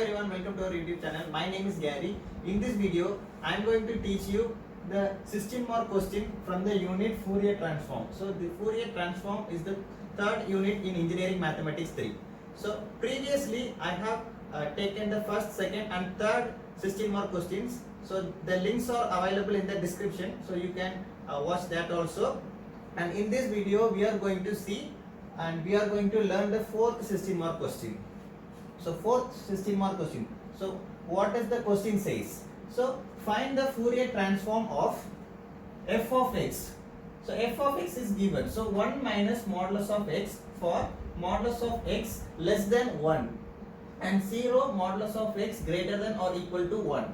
everyone, welcome to our YouTube channel. My name is Gary. In this video, I am going to teach you the 16-mark question from the unit Fourier transform. So the Fourier transform is the third unit in engineering mathematics 3. So previously I have taken the first, second and third 16-mark questions. So the links are available in the description, so you can watch that also. And in this video we are going to see and we are going to learn the fourth 16-mark question. So fourth 16-mark question. So what does the question says? So find the Fourier transform of f of x. So f of x is given. So 1 minus modulus of x for modulus of x less than 1 and 0 modulus of x greater than or equal to 1.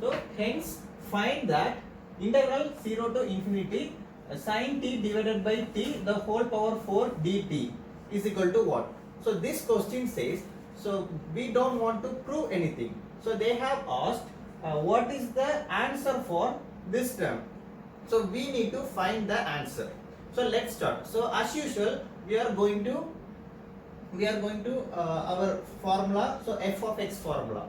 So hence find that integral 0 to infinity sin t divided by t the whole power 4 dt is equal to what? So this question says, so we don't want to prove anything. So they have asked what is the answer for this term. So we need to find the answer. So let's start. So as usual we are going to our formula. So f of x formula.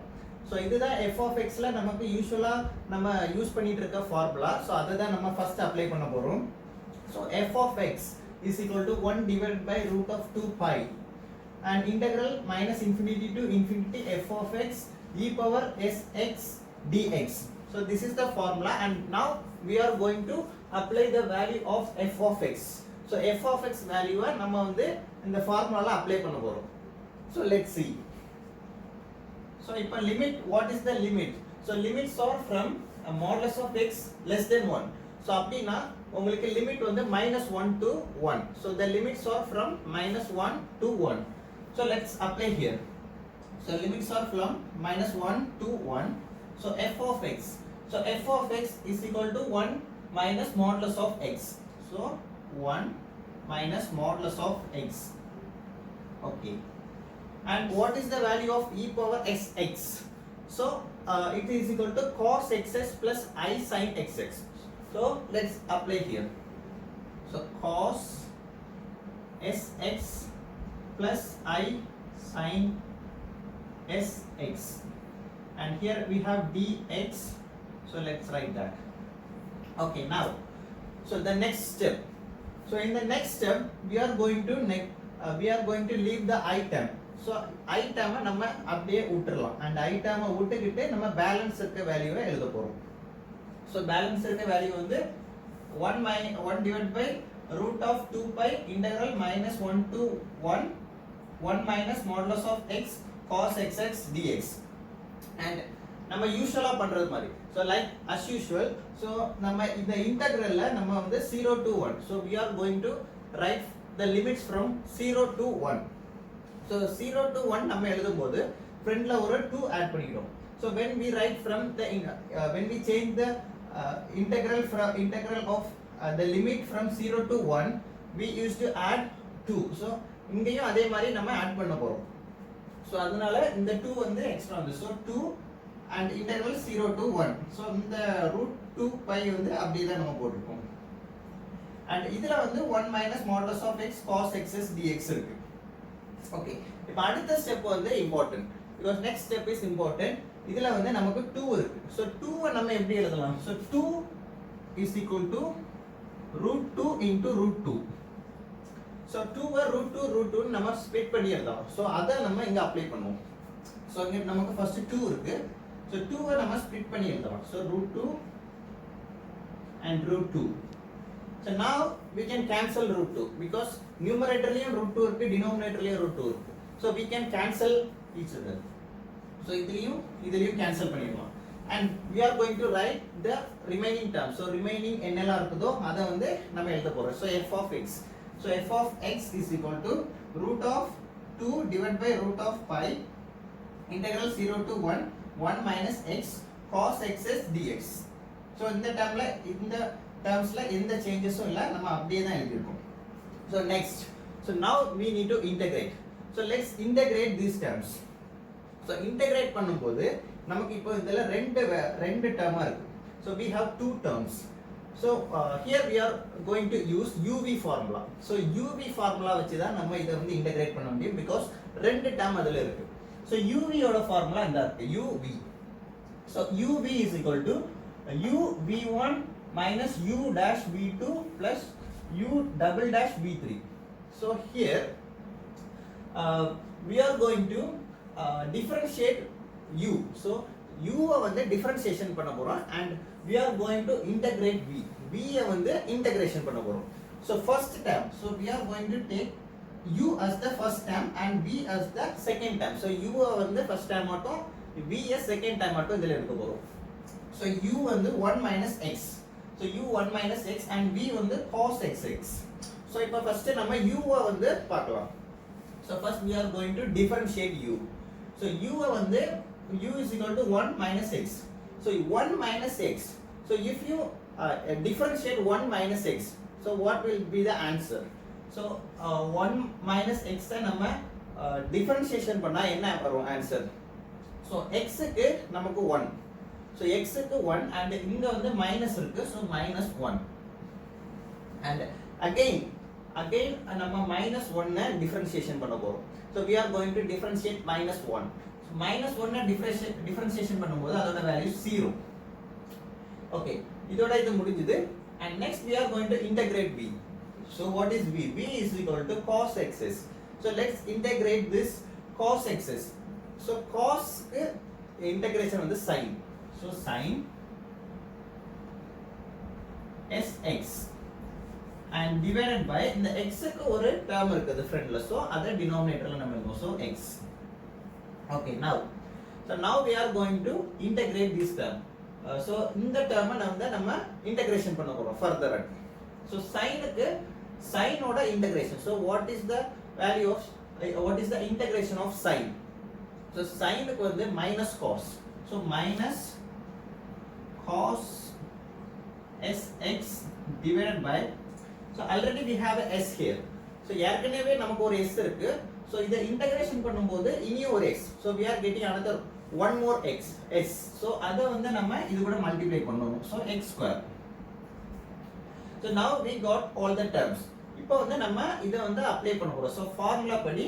So இதுதான் f of x ல நமக்கு யூசுவலா நம்ம use பண்ணிட்டு இருக்க formula. So அதை தான் நம்ம first apply பண்ண போறோம். So f of x is equal to 1 divided by root of 2 pi and integral minus infinity to infinity f of x e power sx dx. So this is the formula and now we are going to apply the value of f of x. So f of x value நம்ம வந்து இந்த ஃபார்முலால apply பண்ண போறோம். So let's see. So if a limit, what is the limit? So limits are from a modulus of x less than 1. So அப்படினா உங்களுக்கு limit வந்து -1 to 1. So the limits are from -1 to 1. So let's apply here. So limits are from -1 to 1. So f of x. So f of x is equal to 1 minus modulus of x. So 1 minus modulus of x. Okay. And what is the value of e power sx? So it is equal to cos xx plus I sin xx. So let's apply here. So cos sx plus I sin sx, and here we have dx. So let's write that. Okay, now so the next step. So in the next step we are going to leave the I term. So I term நம்ம அப்படியே விட்டுறலாம் and I term விட்டுக்கிட்டு நம்ம balance இருக்க வேல்யூவை எழுத போறோம். So balance இருக்க வேல்யூ வந்து 1 divided by root of 2 pi integral minus 1 to 1 minus modulus of x cos xx dx. And நம்ம யூசுவலா பண்றது மாதிரி. So like as usual, so நம்ம இந்த இன்டெகிரல்ல நம்ம வந்து 0 to 1. So we are going to write the limits from 0 to 1. So 0 to 1 நம்ம எழுதும்போது ஃப்ரண்ட்ல ஒரு 2 ஆட் பண்ணிக்கிறோம். So when we write from the when we change the integral of the limit from 0 to 1, we used to add 2. So இங்கேயும் அதே மாதிரி நம்ம add பண்ண போறோம். So அதனால இந்த 2 வந்து எக்ஸ்ட்ரா வந்து. So 2 and integral 0 to 1. So இந்த root 2 pi வந்து அப்படியே தான் நம்ம போட்டுருக்கோம். And இதுல வந்து 1 minus modulus of x cos xx dx இருக்கு. Okay, இப்போ அடுத்த ஸ்டெப் வந்து important because next step is important. இதுல வந்து நமக்கு 2 இருக்கு. So 2 நம்ம எப்படி எழுதலாம்? So 2 is equal to root 2 into root 2. So 2 root 2 நம்ம ஸ்ப்ளிட் பண்ணி எழுதலாம். So அத நம்ம இங்க அப்ளை பண்ணுவோம். So இங்க நமக்கு ஃபர்ஸ்ட் 2 இருக்கு. So 2 நம்ம ஸ்ப்ளிட் பண்ணி எழுதலாம். So root 2 and root 2. So now we can cancel root 2 because numeratorலயும் root 2 இருக்கு, denominatorலயும் root 2 இருக்கு. So we can cancel each other. So இதுலயும் cancel பண்ணிடலாம். And we are going to write the remaining term. So remaining என்னெல்லாம் இருக்குதோ அத வந்து நம்ம எழுத போறோம். So f of x. So f of x is equal to root of 2 divided by root of pi integral 0 to 1 minus x cos xx dx. So இந்த termsல எந்த சேஞ்சஸும் இல்ல, நம்ம அப்படியே தான் எழுதிருக்கோம். So next, so now we need to integrate. So let's integrate these terms. So integrate பண்ணும்போது நமக்கு இப்போ இதெಲ್ಲ ரெண்டு டேர்மா இருக்கு. So we have two terms. So here we are going to use uv formula. So uv formula வச்சு தான் நம்ம இத வந்து integrate பண்ண முடியும் because ரெண்டு டேர்ம் அதுல இருக்கு. So uv ஓட ஃபார்முலா இந்த இருக்கு uv. So uv is equal to u v1 minus u dash v2 plus u double dash v3. So here we are going to differentiate u. So u வந்து differentiation பண்ண போறோம் and we are going to integrate v. v வந்து integration பண்ண போறோம். So first term, so we are going to take u as the first term and v as the second term. So u வந்து first term மட்டும் v as second term மட்டும் இதல எடுக்க போறோம். So u வந்து 1 minus x. So u 1 minus x and v வந்து cos xx. So இப்போ first நம்ம u வந்து பார்க்கலாம். So first we are going to differentiate u. So u வந்து u is equal to 1 minus x. So 1 minus x. So if you differentiate 1 minus x, so what will be the answer? So 1 minus x நம்ம differentiation பண்ணா என்ன வரும் answer? So x க்கு நமக்கு 1. So x க்கு 1 and இங்க வந்து minus இருக்கு, so minus 1. And again நம்ம minus 1 ன differentiation பண்ண போறோம். So we are going to differentiate minus 1. So minus 1 ன differentiation பண்ணும்போது அதோட வேல்யூ 0. Okay, இதோட இது முடிஞ்சது and next we are going to integrate v. So what is v? v is equal to cos xs. So let's integrate this cos xs. So cos integration வந்து sin. So sin sx and divided by இந்த x க்கு ஒரு term இருக்குது ஃப்ரண்ட்ல, so அத denominatorல நம்ம எழுதுவோம், so x. Okay, now we are going to integrate this term. So இந்த term நம்ம integration பண்ண போறோம் further. So sin க்கு sin ஓட integration. So what is the value of what is the integration of sin? So sin க்கு வந்து minus cos. So minus cos sx divided by, so already we have a s here. So ஏற்கனவே நமக்கு ஒரு s இருக்கு. So இத integration பண்ணும்போது இனி ஒரு x. So we are getting another one more x s. So அத வந்து நம்ம இது கூட மல்டிப்ளை பண்ணனும். So x square. So now we got all the terms. இப்போ வந்து நம்ம இத வந்து அப்ளை பண்ண போறோம். So ஃபார்முலா படி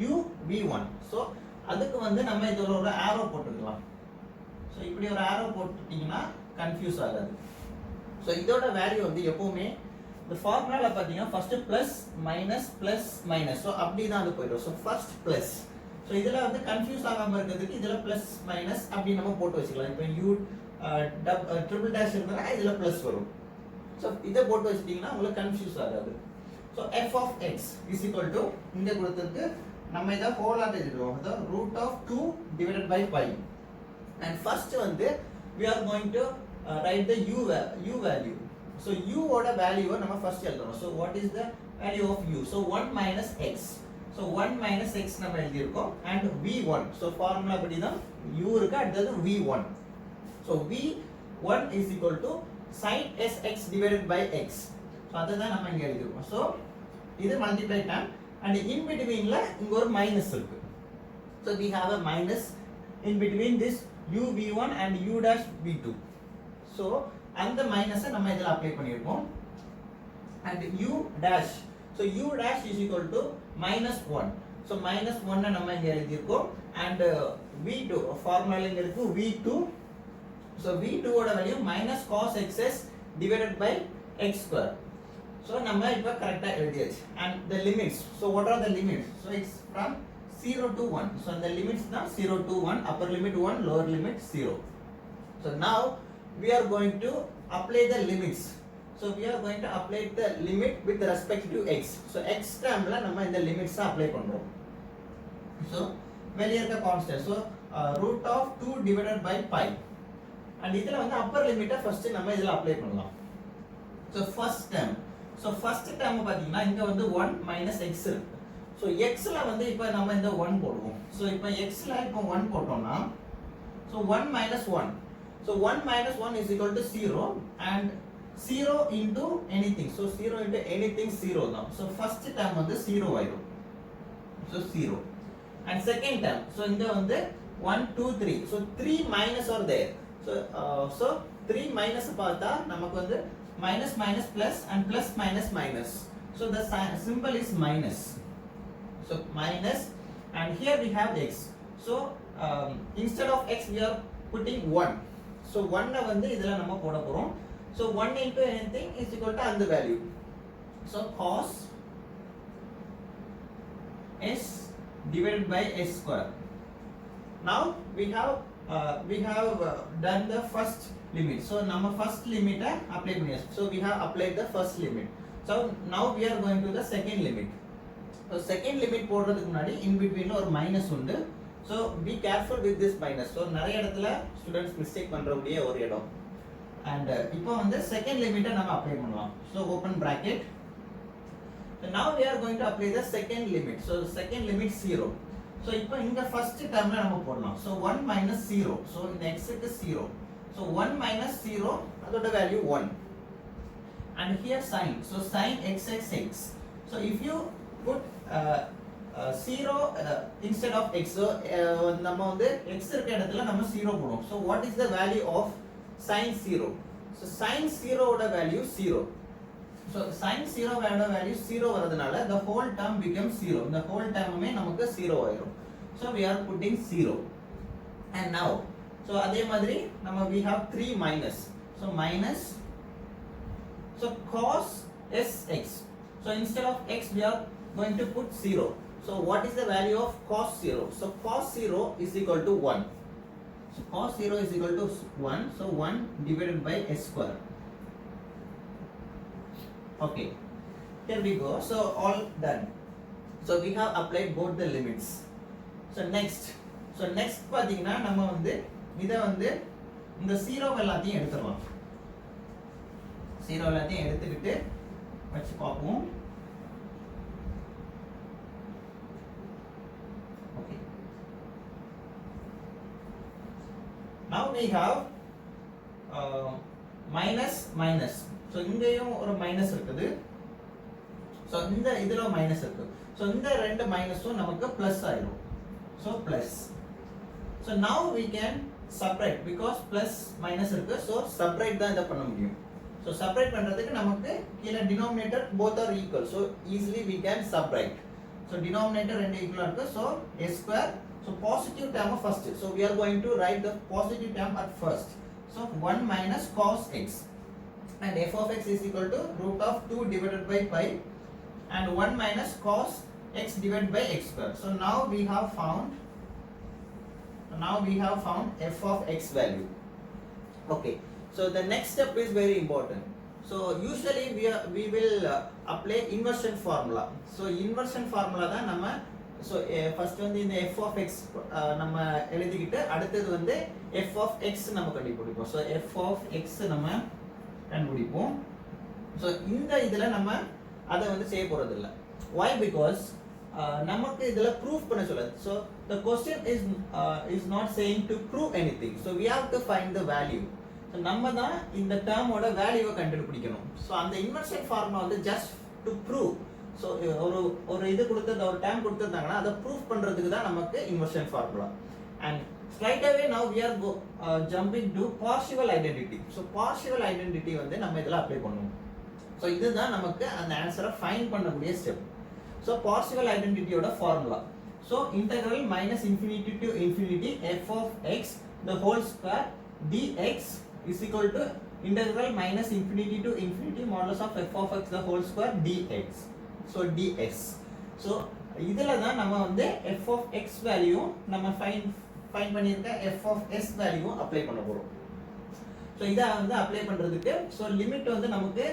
u v1. So அதுக்கு வந்து நம்ம இதோட ஒரு arrow போட்டுக்கலாம். So இப்படி ஒரு arrow போட்டுட்டீங்கன்னா கன்ஃபியூஸ் ஆகாது. So இதோட வேல்யூ வந்து எப்பவுமே இந்த ஃபார்முலால பாத்தீங்கன்னா ஃபர்ஸ்ட் பிளஸ் மைனஸ் so அப்படி தான் அது போயிடும். So first plus. So இதுல வந்து கன்ஃபியூஸ் ஆகாம இருக்கிறதுக்கு இதுல பிளஸ் மைனஸ் அப்படி நம்ம போட்டு வச்சுக்கலாம். இப்போ u ட்ரிபிள் டேஷ் இருந்தா இதுல பிளஸ் வரும். So இத போட்டு வச்சிட்டீங்கன்னா உங்களுக்கு கன்ஃபியூஸ் ஆகாது. So f of x is equal to இங்க கொடுத்ததுக்கு நம்ம இத ஹோல் ஆட் எழுதுறோம். அதாவது root of 2 divided by pi. And first வந்து we are going to write the u value. So u ஓட வேல்யூவை நம்ம ஃபர்ஸ்ட் எழுதுறோம். So what is the value of u? So 1 minus x. So 1 minus x நம்ம எழுதி இருக்கோம் and v1. So formula படி தான் u இருக்கு, அடுத்து v1. So v1 is equal to sin sx divided by x. So அதுதான் நம்ம இங்க எழுதி இருக்கோம். So இது மல்டிப்ளை டைம் and in betweenல இங்க ஒரு மைனஸ் இருக்கு. So we have a minus in between this u v1 and u dash v2. So அந்த மைனஸை நம்ம இதில் அப்ளை பண்ணியிருக்கோம் and u dash. So u dash is equal to minus 1. So minus 1 நம்ம இங்க எழுதியிருக்கோம் and v2 ஃபார்முலா இங்க இருக்கு v2. So v2 ஓட value minus cos xs divided by x square. So நம்ம இப்ப கரெக்ட்டா எழுதியாச்சு and the limits. So what are the limits? So it's from 0 to 1. So the limits now 0 to 1, upper limit 1, lower limit 0. So now we are going to apply the limits. So we are going to apply the limit with respect to x. So x termல நம்ம இந்த limits apply பண்றோம். So வெளிய இருக்க constant. So root of 2 divided by pi. And இதுல வந்து upper limit first நம்ம இதுல apply பண்ணலாம். So first term. So first term பாத்தீங்கன்னா இங்க வந்து 1 minus x இருக்கு. So x ல வந்து இப்போ நம்ம இந்த 1 போடுவோம். So இப்போ x ல இப்போ 1 போட்டோம்னா so 1 minus 1. So 1 minus 1 is equal to 0 and 0 into anything. So 0 into anything 0 தான். So first term வந்து 0 ஆயிடும். So 0. And second term. So இங்க வந்து 1 2 3. So 3 minus are there. So 3 minus பார்த்தா நமக்கு வந்து minus minus plus and plus minus minus. So the symbol is minus. So minus and here we have x. So instead of x we are putting 1. So 1 வந்து இதல நம்ம போட போறோம். So 1 into anything is equal to அந்த value. So cos s divided by s square. Now we have done the first limit. So நம்ம first limit apply பண்ணியாச்சு. So we have applied the first limit. So now we are going to the second limit. So second limit போடுறதுக்கு முன்னாடி in between ஒரு minus உண்டு. So be careful with this minus. So நிறைய இடத்துல students mistake பண்றக்கூடிய ஒரு இடம். And இப்போ வந்து second limit நம்ம apply பண்ணலாம். So open bracket. So now we are going to apply the second limit. So second limit 0. So இப்போ இங்க first termல நம்ம போடலாம். So 1 minus 0. So இந்த x க்கு 0. So 1 minus 0 அதோட value 1. And here sin. So sin x x x. So if you put 0 instead of x, so நம்ம வந்து x இருக்க இடத்துல நம்ம 0 போடுவோம். So what is the value of sin 0? So sin 0 ஓட value 0. So sin 0 ஓட value 0 வரதுனால the whole term becomes 0. The whole termமே நமக்கு 0 ஆயிடும். So we are putting 0. And now so அதே மாதிரி நம்ம we have 3 minus. So minus, so cos sx. So instead of x we are going to put 0. So what is the value of cos 0? So cos 0 is equal to 1. So cos 0 is equal to 1. So 1 divided by s square. Okay, here we go. So all done. So we have applied both the limits. So next பாத்தீங்கன்னா நம்ம வந்து இத வந்து இந்த 0 எல்லாத்தையும் எடுத்துறலாம். 0 எல்லாத்தையும் எடுத்துக்கிட்டு வச்சு பாப்போம். Okay. Now we have minus minus. So இங்கேயும் ஒரு மைனஸ் இருக்குது. So இந்த இதுல மைனஸ் இருக்கு. So இந்த ரெண்டு மைனஸும் நமக்கு பிளஸ் ஆயிடும். So plus. So now we can separate because plus minus இருக்கு. So separate தான் இத பண்ண முடியும். So separate பண்றதுக்கு நமக்கு கீழ denominator both are equal. So easily we can separate. So denominator ரெண்டு equal இருக்கு. So s square. So positive term first. So we are going to write the positive term at first. So 1 minus cos x. And f of x is equal to root of 2 divided by pi and 1 minus cos x divided by x square. So now we have found f of x value. Okay, so the next step is very important. So usually we will apply inversion formula. So inversion formula தான் நம்ம so first வந்து இந்த f of x நம்ம எழுதிக்கிட்டு அடுத்து வந்து f of x நம்ம கண்டுபிடிப்போம். So f of x நம்ம கண்டுபிடிப்போம். So இந்த இதுல நம்ம அத வந்து செய்ய போறது இல்ல. Why? Because நமக்கு இதுல proof பண்ண சொல்லுது. So the question is not saying to prove anything. So we have to find the value. So நம்ம தான் இந்த term-ஓட value-வை கண்டுபிடிக்கணும். So அந்த inversion formula வந்து just to prove. So ஒரு இது கொடுத்தது ஒரு term கொடுத்திருந்தாங்கன்னா அத proof பண்றதுக்கு தான் நமக்கு inversion formula. And straight away now we are jumping to partial identity. So partial identity வந்து நம்ம இதல அப்ளை பண்ணுவோம். So இதுதான் நமக்கு அந்த ஆன்சரை ஃபைண்ட் பண்ணக்கூடிய ஸ்டெப். So partial identity ஓட formula. So integral minus infinity to infinity f of x the whole square dx is equal to integral minus infinity to infinity modulus of f of x the whole square dx. So ds. So இதுல தான் நம்ம வந்து f of x value நம்ம find பண்ணிருக்க f of s value apply பண்ண போறோம். So இத வந்து அப்ளை பண்றதுக்கு so லிமிட் வந்து நமக்கு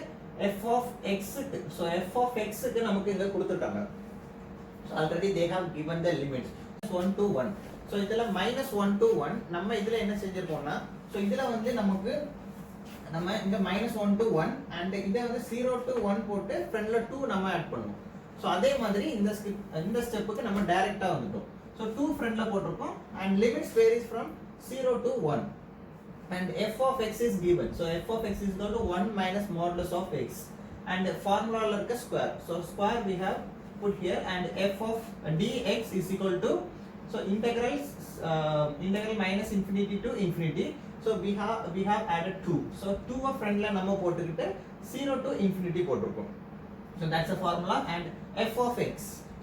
f of x க்கு so f of x க்கு நமக்கு இங்க கொடுத்துட்டாங்க. So already they have given the limits 1 to 1. So இதல -1 to 1 நம்ம இதுல என்ன செஞ்சிருக்கோம்னா so இதுல வந்து நமக்கு நம்ம இங்க -1 to 1 and இத வந்து 0 to 1 போட்டு ஃப்ரண்ட்ல 2 நம்ம ஆட் பண்ணுவோம். So அதே மாதிரி இந்த ஸ்டெப்புக்கு நம்ம டைரக்ட்டா வந்துட்டோம். So 2 ஃப்ரண்ட்ல போட்டுருக்கோம் and limits varies from 0 to 1 and f of x is given. So f of x is equal to 1 minus modulus of x and formula la irukka square. So square we have put here and f of dx is equal to so integral minus infinity to infinity. So we have added 2. So 2 of friend la நம்ம போட்டுக்கிட்டு 0 to infinity போட்டுருக்கோம். So that's the formula and f of x.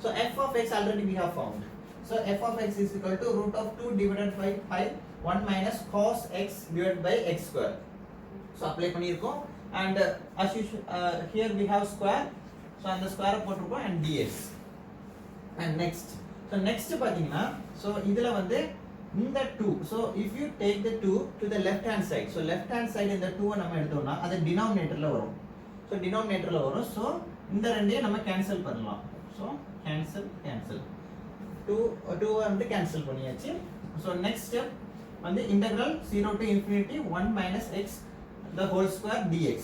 So f of x already we have found. So f of x is equal to root of 2 divided by pi 1 minus cos x divided by x square. So apply பண்ணியிருக்கோம் and as usual here we have square, so அந்த square போட்டுருக்கோம் and dx. And next, so next பாத்தீங்கன்னா so இதுல வந்து இந்த 2, so if you take the 2 to the left hand side, so left hand side இந்த 2 நம்ம எடுத்தோம்னா அது denominatorல வரும். So denominatorல வரும், so இந்த ரெண்டையும் நம்ம கேன்சல் பண்ணலாம். So cancel 2 வந்து கேன்சல் பண்ணியாச்சு. So next step வந்து integral 0 to infinity 1 minus x the whole square dx.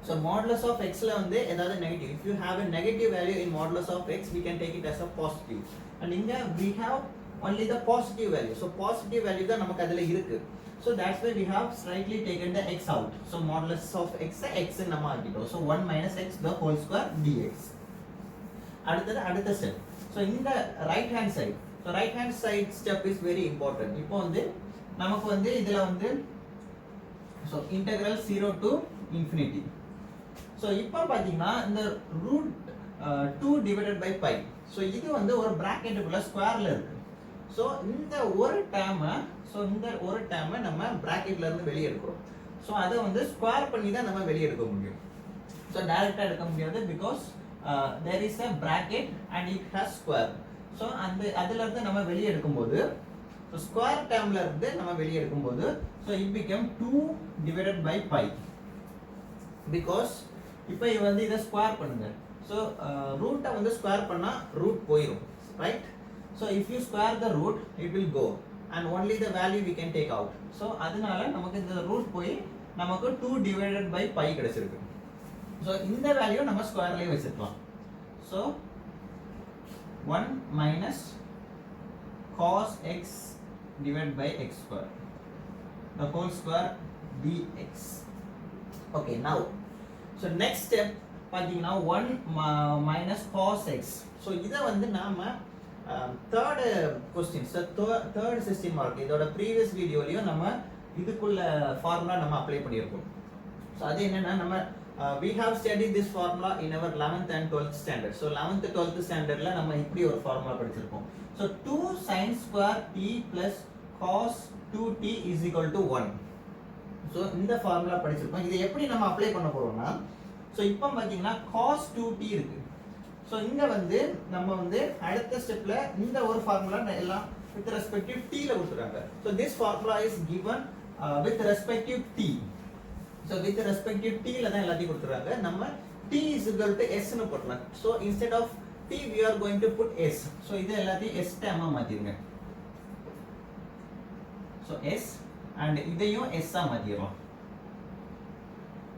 So modulus of x ல வந்து ஏதாவது negative, if you have a negative value in modulus of x we can take it as a positive, and இங்க we have only the positive value, so positive value தான் நமக்கு அதுல இருக்கு. So that's why we have slightly taken the x out, so modulus of x நம்ம ஆக்கிட்டோம். So 1 minus x the whole square dx. அடுத்த step, so இந்த right hand side, so right hand side step is very important. இப்போ வந்து நமக்கு வந்து இதுல வந்து so integral 0 to infinity, so இப்போ பாத்தீங்கன்னா இந்த root 2 divided by pi, so இது வந்து ஒரு bracket குள்ள ஸ்கொயர்ல இருக்கு. so இந்த ஒரு டேர்மை நம்ம bracketல இருந்து வெளிய எடுக்கிறோம். so அத வந்து ஸ்கொயர் பண்ணி தான் நம்ம வெளிய எடுக்க முடியும். so டைரக்ட்டா எடுக்க முடியாது because there is a bracket and it has square. so அதுல இருந்து நம்ம வெளிய எடுக்கும்போது, so square termல இருந்து நம்ம வெளிய எடுக்கும்போது, so it became 2 divided by pi, because இப்போ இது வந்து இத ஸ்கொயர் பண்ணுங்க. so ரூட்ட வந்து ஸ்கொயர் பண்ணா ரூட் போயிடும், right? so if you square the root it will go and only the value we can take out. so அதனால நமக்கு இந்த ரூட் போய் நமக்கு 2 divided by pi கிடைச்சிருக்கு. so இந்த வேல்யூ நம்ம ஸ்கொயர்லயே வச்சிரலாம். so 1 minus cos x divided by x square the whole square dx. okay, now so next step பாத்தீங்கன்னா 1 minus cos x. so இத வந்து நாம third question, so third 16 mark இதோட previous வீடியோலயும் நம்ம இதுக்குள்ள ஃபார்முலா நம்ம அப்ளை பண்ணியிருக்கோம். so அது என்னன்னா நம்ம we have studied this formula in our 11th and 12th standard. so 11th 12th standardல நம்ம இப்படி ஒரு ஃபார்முலா படிச்சிருக்கோம். so 2 sin square t plus cos 2t is equal to 1. so இந்த ஃபார்முலா படிச்சிருக்கோம். இதை எப்படி நம்ம அப்ளை பண்ண போறோம்னா, so இப்போ பாத்தீங்கன்னா cos 2t இருக்கு. so இங்க வந்து நம்ம வந்து அடுத்த ஸ்டெப்ல இந்த ஒரு ஃபார்முலா எல்லாம் with respective t ல கொடுத்துறாங்க. so this formula is given with respective t. so with respective t ல தான் எல்லாத்தையும் கொடுத்துறாங்க. நம்ம t is equal to s னு போடலாம். so instead of t we are going to put s. so இது எல்லாத்தையும் s டேர்மா மாத்திருங்க. so s and இதையும் s ஆ மாத்திரலாம்.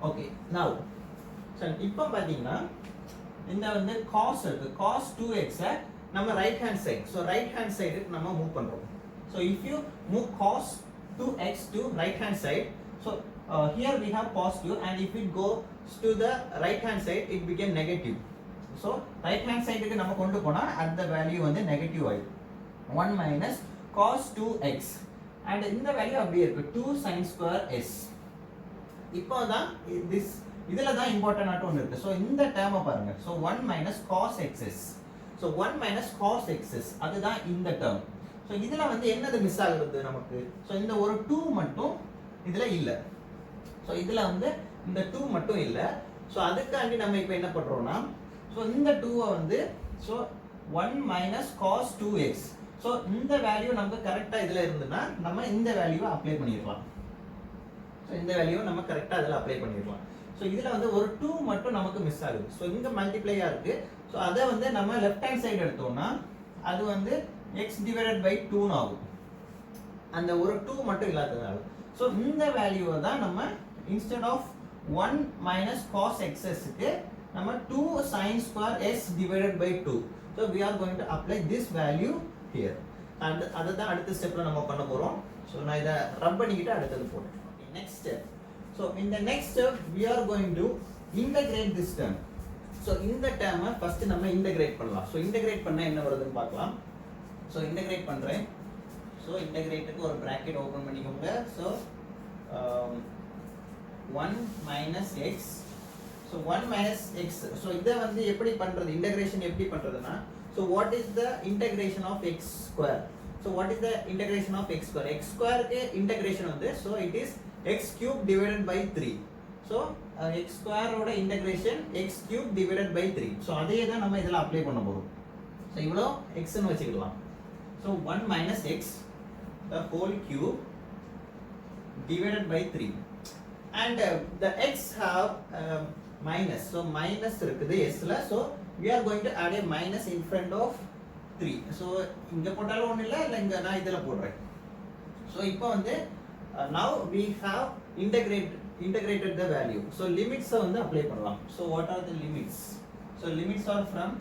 okay, now so இப்போ பாத்தீங்கன்னா இந்த வந்து cos இருக்கு, cos 2x நம்ம right hand side, so right hand சைடுக்கு நம்ம மூவ் பண்றோம். so if you move cos 2x to right hand side, so here we have positive, and if it goes to the right hand side it became negative. so right hand side க்கு நம்ம கொண்டு போனா அந்த value வந்து negative ஆயிடும். 1 minus cos 2x and இந்த value அப்படியே இருக்கு 2 sin square s. இப்போதான் இதுல தான் இம்பார்ட்டன்ட் ஒன்னு இருக்கு. so இந்த டேர்மை பாருங்க. so 1 minus cos xs, so 1 minus cos xs அதுதான் இந்த டேர்ம். so இதுல வந்து என்னது மிஸ் ஆகுது நமக்கு, so இந்த ஒரு 2 மட்டும் இதுல இல்ல. so இதுல வந்து இந்த 2 மட்டும் இல்ல. so அதுக்காண்டி நம்ம இப்போ என்ன பண்றோம்னா, so இந்த 2 வந்து so 1 minus cos 2x, so இந்த வேல்யூ நமக்கு கரெக்ட்டா இதுல இருந்துனா நம்ம இந்த வேல்யூவை அப்ளை பண்ணிரலாம். so இந்த வேல்யூவை நம்ம கரெக்ட்டா அதுல அப்ளை பண்ணிரலாம். so இதுல வந்து ஒரு 2 மட்டும் நமக்கு மிஸ் ஆகுது. so இங்க மல்டிப்ளையா இருக்கு. so அத வந்து நம்ம லெஃப்ட் ஹேண்ட் சைடு எடுத்தோம்னா அது வந்து x divided by 2 னு ஆகும். அந்த ஒரு 2 மட்டும் இல்லாததால so இந்த வேல்யூவை தான் நம்ம instead of 1 minus cos xs க்கு நம்ம 2 sin square s divided by 2, so we are going to apply this value here, and அத தான் அடுத்த ஸ்டெப்ல நம்ம பண்ண போறோம். so நான் இத ரப் பண்ணிக்கிட்டு அடுத்து போறேன். okay, next step, so in the next step we are going to integrate this term. so இந்த term first நம்ம integrate பண்ணலாம். so integrate பண்ணா என்ன வருதுன்னு பார்க்கலாம். so integrate பண்றேன். so integrateக்கு ஒரு bracket open பண்ணிக்கோங்க. so 1 minus x, so 1 minus x, so இத வந்து எப்படி பண்றது, integration எப்படி பண்றதுன்னா, So what is the integration of x square? So what is the integration of x square? X square ke integration வந்து so it is x cube divided by 3. So x square ஓட integration x cube divided by 3. So அதே தான் நம்ம இதெல்லாம் apply பண்ண போறோம். So இவ்வளோ x ன்னு வச்சுக்கலாம். So 1 minus x the whole cube divided by 3. And the x have minus. So minus இருக்குது s ல. So we are going to add a minus in front of 3. So இங்க போட்டாலும் ஒண்ணு இல்ல இங்க நான் இதல போடுறேன். So இப்போ வந்து now we have integrated the value. So limits வந்து அப்ளை பண்ணலாம். So what are the limits? So limits are from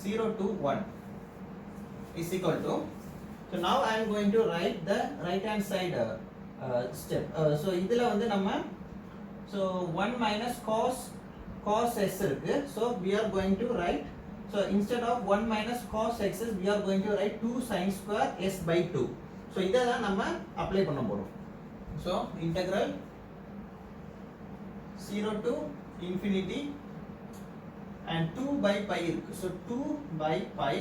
0 to 1 is equal to. So now I am going to write the right hand side step. So இதுல வந்து நம்ம so 1 minus cos s இருக்கு. So we are going to write, so instead of 1 minus cos x we are going to write 2 sin square s by 2. So இத தான் நம்ம apply பண்ண போறோம். So integral 0 to infinity and 2 by pi இருக்கு. So 2 by pi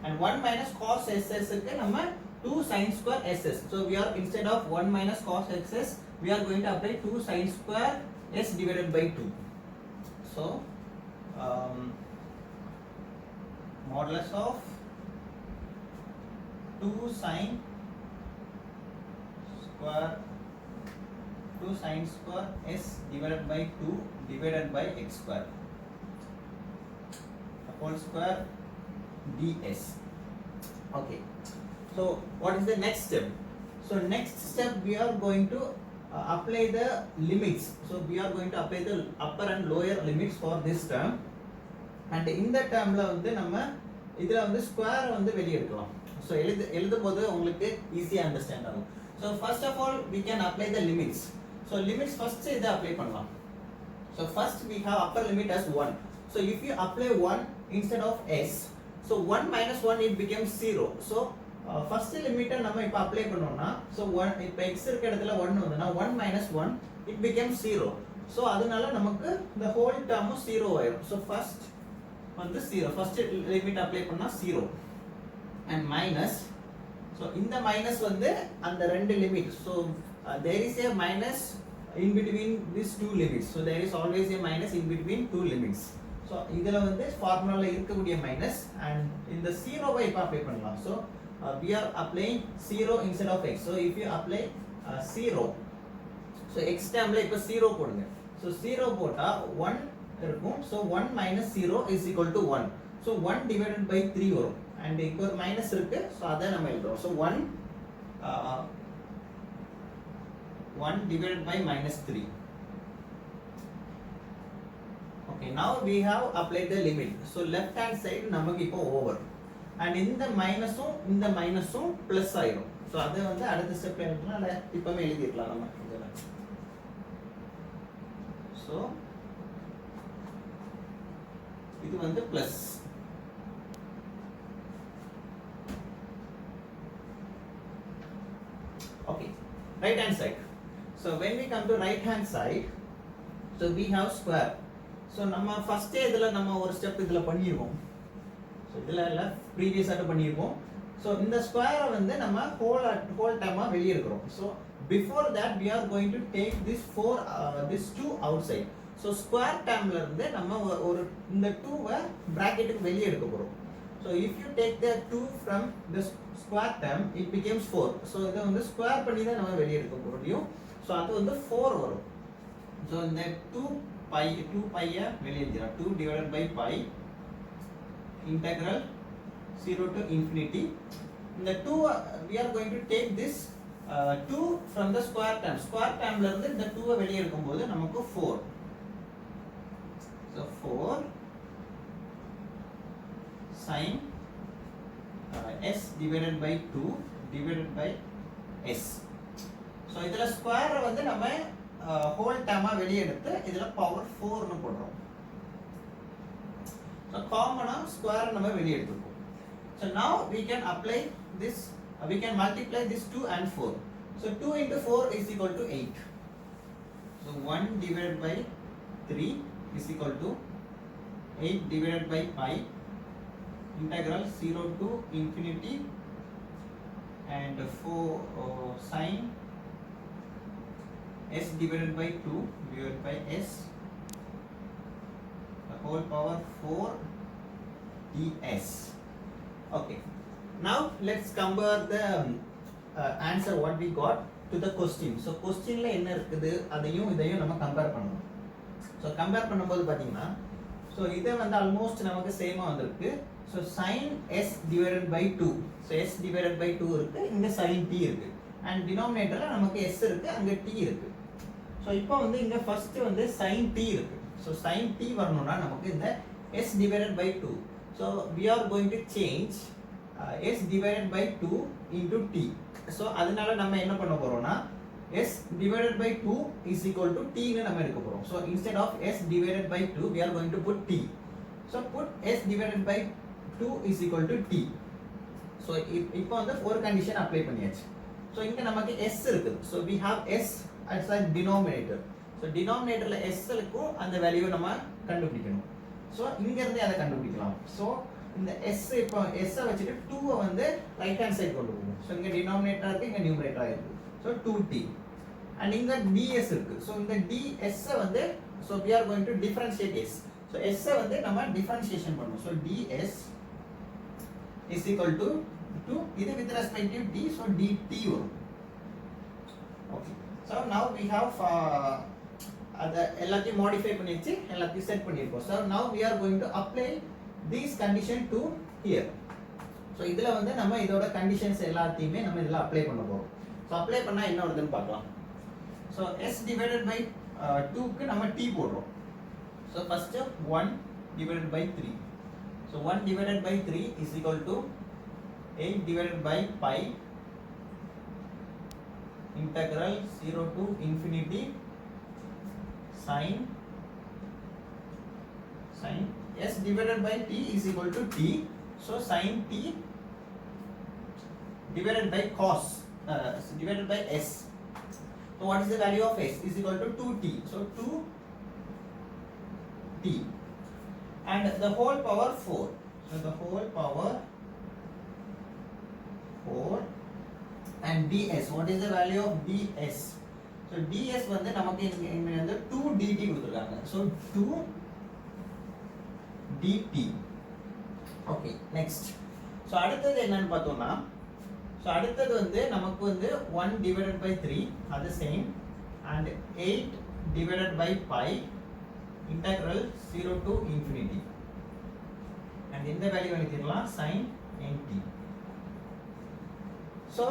and 1 minus cos ss இருக்கு நம்ம 2 sin square ss. So we are instead of 1 minus cos xs we are going to apply 2 sin square s divided by 2. So modulus of 2 sin square s divided by 2 divided by x square whole square ds. Okay, so what is the next step? So next step we are going to apply the limits. So we are going to apply the upper and lower limits for this term. And in the term la வந்து நம்ம இதுல வந்து square வந்து வெளிய எடுக்கலாம். So எழுதும்போது உங்களுக்கு ஈஸியா அண்டர்ஸ்டாண்ட் ஆகும். So first of all we can apply the limits. So limits first இத அப்ளை பண்ணலாம். So first we have upper limit as 1. So if you apply 1 instead of s, so 1 minus 1 it becomes 0. So first limit நம்ம இப்ப apply பண்ணோம்னா so 1 இப்ப x இருக்க இடத்துல 1 வந்தனா 1 minus 1 it becomes 0. So அதனால நமக்கு the whole term 0 ஆயிடும். So first வந்து 0, first limit அப்ளை பண்ணா 0 and minus. So இந்த minus வந்து அந்த ரெண்டு limit. So there is a minus in between these two limits. So there is always a minus in between two limits. So இதுல வந்து ஃபார்முலால இருக்கக்கூடிய minus and இந்த 0 வை இப்ப அப்ளை பண்ணலாம். So we are applying 0 instead of x. So if you apply 0, so x termல இப்ப 0 போடுங்க. So 0 போட்டா 1 இருக்கும். So 1 minus 0 is equal to 1. So 1 divided by 3 வரும். And இப்போ ஒரு minus இருக்கு. So அத நம்ம எழுதுறோம். So 1 divided by minus 3. Okay, now we have applied the limit. So left hand side நமக்கு இப்போ over. And இந்த மைனஸும் பிளஸ் ஆயிடும். ஸோ அதை வந்து அடுத்த ஸ்டெப்ல எழுதலாம் இல்லை இப்போவே எழுதிடலாம் நம்ம இதில். ஸோ இது வந்து plus. Okay, right hand side. So when we come to right hand side, so we have square. So நம்ம ஃபர்ஸ்டே இதில் நம்ம ஒரு ஸ்டெப் இதில் பண்ணியிருக்கோம். ஸோ இதில் இல்லை ப்ரீவியஸாக பண்ணியிருக்கோம். ஸோ இந்த ஸ்கொயரை வந்து நம்ம ஹோல் டைமாக வெளியே எடுக்கிறோம். So before that we are going to take this 2 outside. So square டேர்ம்ல இருந்து நம்ம ஒரு இந்த 2வை பிராக்கெட்டுக்கு வெளியே எடுக்க போகிறோம். So if you take the 2 from the square term it becomes 4. So இதை வந்து ஸ்கொயர் பண்ணி தான் நம்ம வெளியே எடுக்க முடியும். ஸோ அது வந்து 4 வரும். ஸோ இந்த 2 பையை வெளியே எடுத்துக்கலாம். 2 divided by pi integral 0 to infinity. In the 2 we are going to take this 2 from the square term. Square termல இருந்து இந்த 2 வெளியே எடுக்கும்போது நமக்கு 4. So 4 sin s divided by 2 divided by s. So இதல ஸ்கொயர் வந்து நம்ம ஹோல் டேர்மா வெளியே எடுத்து இதல பவர் 4 னு போடுறோம். So காமனா ஸ்கொயர் நம்ம வெளியே எடுத்துப்போம். So now we can apply this, we can multiply this 2 and 4. So 2 into 4 is equal to 8. So 1 divided by 3 is equal to 8 divided by pi integral 0 to infinity and 4 sin s divided by 2 divided by s the whole power 4 ds. Okay, now let's compare the answer what we got to the question. So question la enna irukudhu adayum idayum nama compare pannom. So compare பண்ணும்போது பாத்தீங்கன்னா so இது வந்து almost நமக்கு சேமா வந்திருக்கு. So sin s divided by 2, so s divided by 2 இருக்கு, இங்க sin t இருக்கு, and denominatorல நமக்கு s இருக்கு, அங்க t இருக்கு. So இப்போ வந்து இங்க first வந்து sin t இருக்கு. So sin t வரணும்னா நமக்கு இந்த s divided by 2, so we are going to change s divided by 2 into t. So அதனால நம்ம என்ன பண்ண போறோம்னா s divided by 2 is equal to t னு நம்ம எடுக்க போறோம். So instead of s divided by 2 we are going to put t. So put s divided by 2 is equal to t. So இப்போ வந்து ஒரு கண்டிஷன் அப்ளை பண்ணியாச்சு. So இங்க நமக்கு s இருக்கு. So we have s as a denominator. So denominatorல s இருக்கும் அந்த வேல்யூவை நம்ம கண்டுபிடிக்கணும். So இங்க இருந்து அதை கண்டுபிடிக்கலாம். So இந்த s இப்போ s வச்சிட்டு 2 வந்து ரைட் ஹேண்ட் சைடு கொண்டு போவோம். So இங்க denominator இருக்கு, இங்க numerator இருக்கு. So 2t and இங்க ds இருக்கு. So இந்த ds வந்து so we are going to differentiate s. So s வந்து நம்ம differentiation பண்ணுவோம். So ds is equal to இது with respect to d, so dt வரும். Okay, so now we have அத எல்லாத்தையும் modify பண்ணியாச்சு, எல்லாத்தையும் செட் பண்ணிருக்கோம். So now we are going to apply this condition to here. So இதுல வந்து நம்ம இதோட conditions எல்லாத்தையுமே நம்ம இதல அப்ளை பண்ண போறோம். So அப்ளை பண்ணா என்ன வருதுன்னு பார்க்கலாம். So s divided by 2 க்கு நம்ம t போடுறோம். So first 1 divided by 3. So 1 divided by 3 is equal to 8 divided by pi integral 0 to infinity sin s divided by t is equal to t. So sin t divided by cos divided by s. So what is the value of s? Is equal to 2t. So 2t and the whole power 4. So the whole power 4 and ds. What is the value of ds? So ds வந்து நமக்கு இங்க வந்து 2 dt கொடுத்திருக்காங்க. So 2 dt. Okay, next. So அடுத்தது என்னன்னு பார்த்தோம்னா so அடுத்தது வந்து நமக்கு வந்து 1 divided by 3 அது same and 8 divided by pi integral 0 to infinity and இந்த வேல்யூ எழுதிடலாம் sin nt. So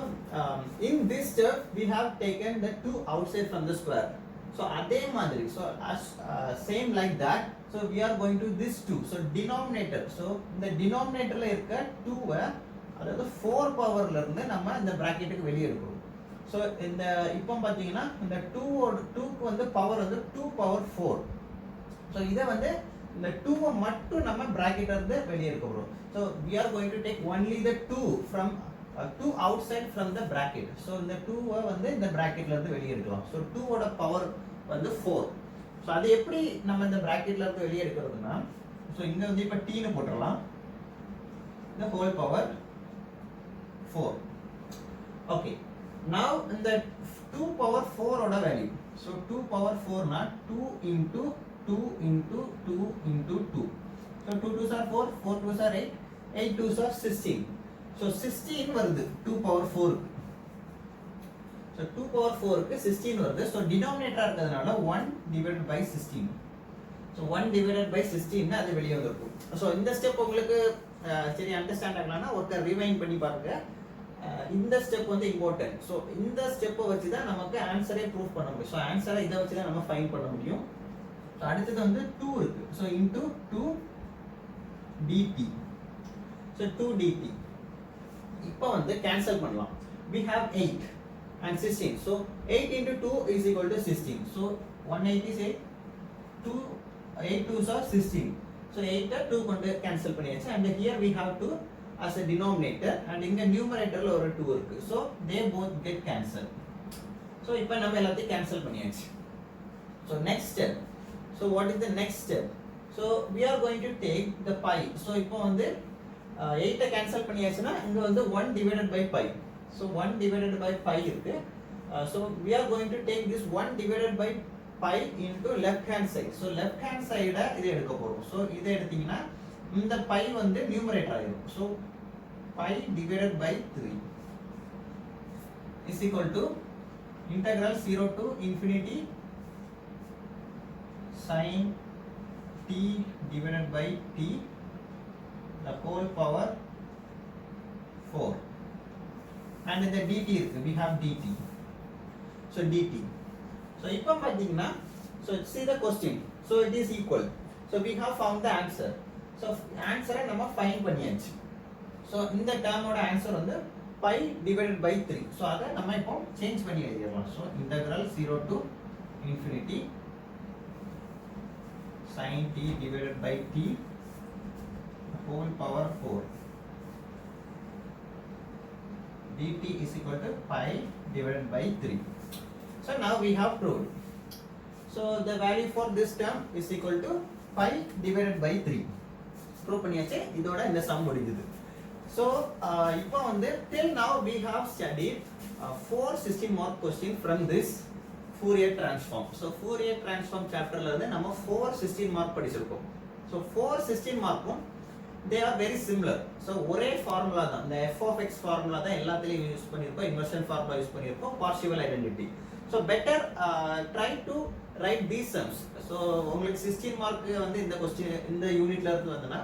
in this step we have taken the 2 outside from the square. So அதே மாதிரி so as same like that, so we are going to this 2. So denominator, so இந்த denominatorல இருக்க 2 அதாவது 4 பவர்ல இருந்து நம்ம இந்த பிராக்கெட்டுக்கு வெளிய எடுக்கணும். So இந்த இப்போ பாத்தீங்கன்னா இந்த 2 க்கு வந்து பவர் வந்து 2 power 4. So இத வந்து இந்த 2 மட்டும் நம்ம பிராக்கெட்ல இருந்து வெளிய எடுக்க போறோம். So we are going to take only the 2 from 2 outside from the bracket. So இந்த 2 வந்து இந்த பிராக்கெட்ல இருந்து வெளிய எடுக்கலாம். So 2 ஓட பவர் வந்து 4. So அது எப்படி நம்ம இந்த பிராக்கெட்ல இருந்து வெளிய எடுக்கிறதுனா so இங்க வந்து இப்ப t னு போட்டுறலாம். the whole power 4. Okay, now in the 2 power 4 oda value, so 2 power 4 na 2 into 2 into 2 into 2. So 2 2s are 4, 4 2s are 8, 8 2s are 16. So 16 வருது 2 power 4. So 2 power 4 க்கு 16 வருது. So denominator இருக்கிறதுனால 1 divided by 16. So 1 divided by 16 அது வெளிய வந்துரும். So இந்த step உங்களுக்கு சரி அண்டர்ஸ்டாண்ட் ஆகலனா ஒருக்க ரிவைண்ட் பண்ணி பாருங்க. இந்த ஸ்டெப் வந்து இம்பார்ட்டன்ட். ஸோ இந்த ஸ்டெப்பை வச்சு தான் நமக்கு ஆன்சரே ப்ரூவ் பண்ண முடியும். ஸோ ஆன்சரை இதை வச்சு தான் நம்ம ஃபைண்ட் பண்ண முடியும். ஸோ அடுத்தது வந்து 2 இருக்கு. So into 2 dt. So 2 dt இப்போ வந்து கேன்சல் பண்ணலாம். we have 8 and 16. So 8 into 2 is equal to 16. So 180 is 8. 2 8 2s are 16. So 8 2 கொண்டு கேன்சல் பண்ணியாச்சு. and here we have 2 as a denominator and இங்க numeratorல ஒரு 2 இருக்கு. So they both get cancelled. So இப்போ நம்ம எல்லாத்தையும் கேன்சல் பண்ணியாச்சு. So next step. So what is the next step? So we are going to take the pi. So இப்போ வந்து 8 cancel பண்ணியாச்சுன்னா இங்க வந்து 1 divided by pi. So 1 divided by pi இருக்கு. So we are going to take this 1 divided by pi into left hand side. So left hand side இதை எடுக்க போறோம். So இதை எடுத்தீங்கன்னா இந்த pi வந்து நியூமரேட்டர் ஆயிடும். So pi divided by 3 is equal to integral 0 to infinity sin t divided by t the whole power 4 and in the dt இருக்கு we have dt. So dt. So இப்போ பாத்தீங்கன்னா so see the question. So it is equal. So we have found the answer. So answer நம்ம find பண்ணியாச்சு. So இந்த term ஓட answer வந்து pi divided by 3. So அதை நம்ம இப்போ change பண்ணி எழுதிடலாம். So integral 0 to infinity sin t divided by t whole power 4 dt is equal to pi divided by 3. So now we have proved. So the value for this term is equal to pi divided by 3. Prove பண்ணியாச்சு. இதோட இந்த sum முடிஞ்சது. So இப்போ வந்து till now we have studied 4 16 mark question from this Fourier transform. So Fourier transform chapterல வந்து நம்ம 4 16 mark படிச்சிருக்கோம். So 4 16 markum they are very similar. So ஒரே ஃபார்முலா தான். இந்த f of x ஃபார்முலா தான் எல்லாத்துலயும் யூஸ் பண்ணிருக்கோம். இன்வர்ஷன் ஃபார்முலா யூஸ் பண்ணிருக்கோம். Partial identity. So better try to write these sums. So உங்களுக்கு 16 மார்க் வந்து இந்த क्वेश्चन இந்த யூனிட்ல இருந்து வந்தனா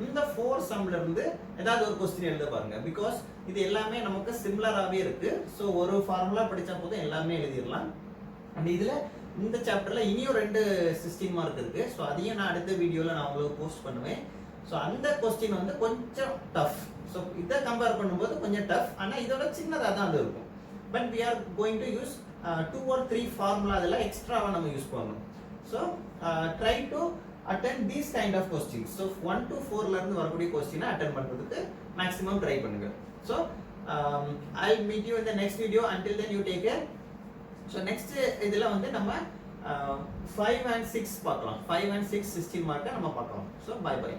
இந்த 4 சம்ல இருந்து ஏதாவது ஒரு क्वेश्चन எழுத பாருங்க. because இது எல்லாமே நமக்கு சிமிலராவே இருக்கு. So ஒரு ஃபார்முலா படிச்சா போதும் எல்லாமே எழுதிரலாம். and இதுல இந்த சாப்டர்ல இனியும் ரெண்டு 16 மார்க் இருக்கு. So அதையும் நான் அடுத்த வீடியோல நான் உங்களுக்கு போஸ்ட் பண்ணுவேன். So அந்த क्वेश्चन வந்து கொஞ்சம் டஃப். So இத கம்பேர் பண்ணும்போது கொஞ்சம் டஃப். ஆனா இதோட சின்னதா தான் அது இருக்கும். but we are going to use 2 or 3 formula அதெல்லாம் எக்ஸ்ட்ராவா நம்ம யூஸ் பண்ணனும். So try to attend these kind of questions. So 1 to 4 ல இருந்து வரக்கூடிய क्वेश्चन அட்டெண்ட் பண்றதுக்கு maximum try பண்ணுங்க. So I'll meet you in the next video. Until then you take care. So next இதுல வந்து நம்ம 5 and 6 பார்க்கலாம். 5 and 6 16 மார்க்க நம்ம பார்க்கலாம். So bye bye.